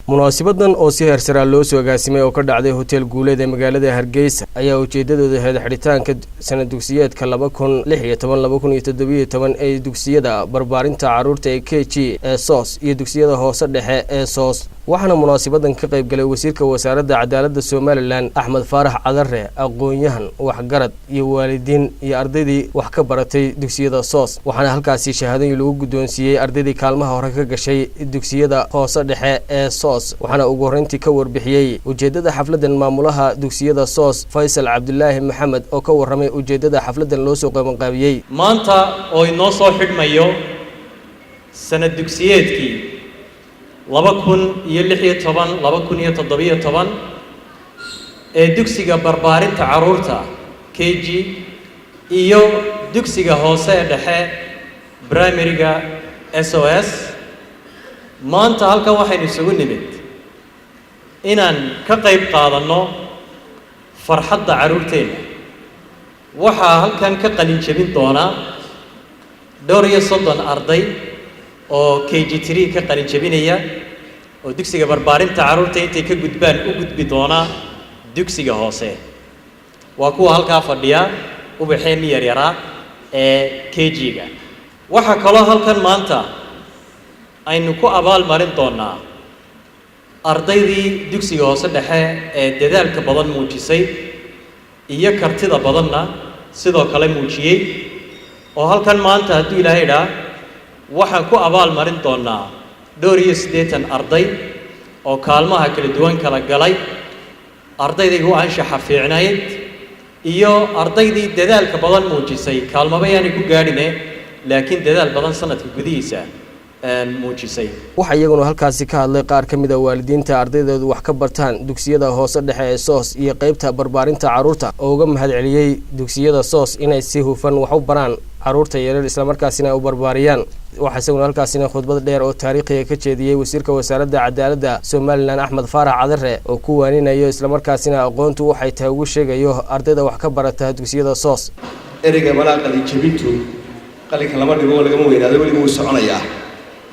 munaasabadan oo si heersara loo soo agaasimay oo ka dhacday hotel Guuleed ee magaalada Hargeysa ayaa ujeedadooda ahayd xiritaanka sanad dugsiyeedka 2016-2017 ee dugsiyada barbaarinta caruurta ee KG ee SOS iyo dugsiyada hoose dhexe ee SOS waxaana munaasabadan ka qayb galay wasiirka wasaaradda cadaaladda Somaliland Axmed Faarax Cadarre aqoon-yahan waxgarad iyo waalidiin iyo ardaydii wax ka baratay dugsiyada SOS waxaana halkaasi shahaadoyin lagu gudoonsiyay ardaydii kaalmaha hore ka gashay dugsiyada hoose dhexe ee SOS waxaana ugu horeyntii ka warbixiyay ujeedada xafladan maamulaha dugsiyada SOS Faisal Abdullaahi Maxamed oo ka warramay ujeedada xafladan loo soo qaban qaabiyay maanta oo inoo soo xidhmayo sanad dugsiyeedkii 2016-2017 ee dugsiga barbaarinta caruurta KG iyo dugsiga hoose dhexe primary-ga SOS maanta halkan waxaynu isugu nimid inaan ka qayb qaadano farxadda caruurteena waxaa halkan ka qalin jabin doona 30 arday oo KG3 ka qalin jabinaya oo dugsiga barbaarinta caruurta intay ka gudbaan u gudbi doona dugsiga hoose waa kuwa halka fadhiya u baxeen yar-yara ee KG-ga waxa kaloo halkan maanta aynu ku abaal marin doonaa ardaydii dugsiga hoose dhexe ee dadaalka badan muujisay iyo kartida badanna sidoo kale muujiyay oo halkan maanta haddii Ilaahay dhaa waxaan ku abaal marin doonaa 80 arday oo kaalmaha kala duwan kala galay ardaydii u anshaxa fiicnayd iyo ardaydii dadaalka badan muujisay kaalmaba yaani ku gaadhine laakiin dadaal badan sanadka gudihiisa muujisay waxa iyaguna halkaasi ka hadlay qaar ka mid ah waalidiinta ardaydoodu wax ka bartaan dugsiyada hoose dhexe ee SOS iyo qaybta barbaarinta caruurta oo uga mahad celiyay dugsiyada SOS inay si hufan wax u baraan caruurta yaryar isla markaasina u barbaariyaan waxa isaguna halkaasina khudbad dheer oo taariikhiga ka jeediyay wasiirka wasaaradda cadaaladda Somaliland Axmed Faarax Cadarre oo ku waaninayo isla markaasina aqoontu waxay tahay ugu sheegayo ardayda wax ka barata dugsiyada SOS ereyga malaa qalin jabintu qalinka lama dhigo laga weynaado waliba uu soconayaa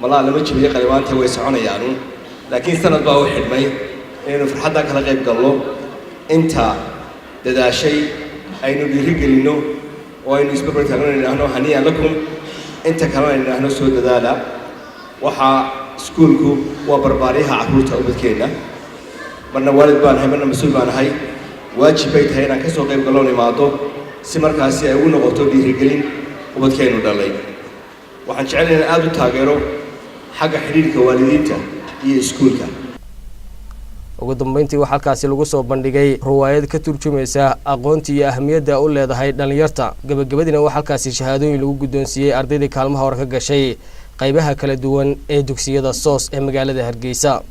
malaa lama jabiyo qalibaanta way soconayaan laakiin sanad baa u xidhmay inuu farxadda kala qayb galno inta dadaashay aynu dhiirigelino oo aynu isbarbar taagnaano haniya lakum inta kale aynu soo dadaala waxa iskuulku waa barbaariyaha caruurta ubadkeena marna waalid baan ahay marna mas'uul baan ahay waajib bay tahay inaan ka soo qayb galno imaado si markaasi ay u noqoto dhiirigelin ubadkeenu dhalay waxaan jecelahay in aad u taageero xagga xiriirka waalidiinta iyo iskuulka ugu dambeyntii waxa halkaasi lagu soo bandhigay riwaayad ka turjumaysa aqoonta iyo ahmiyadda u leedahay dhalinyarta gabagabadina waxa halkaasi shahaadooyin lagu gudoonsiyay ardaydii kaalmaha hore ka gashay qaybaha kala duwan ee dugsiyada SOS ee magaalada Hargeysa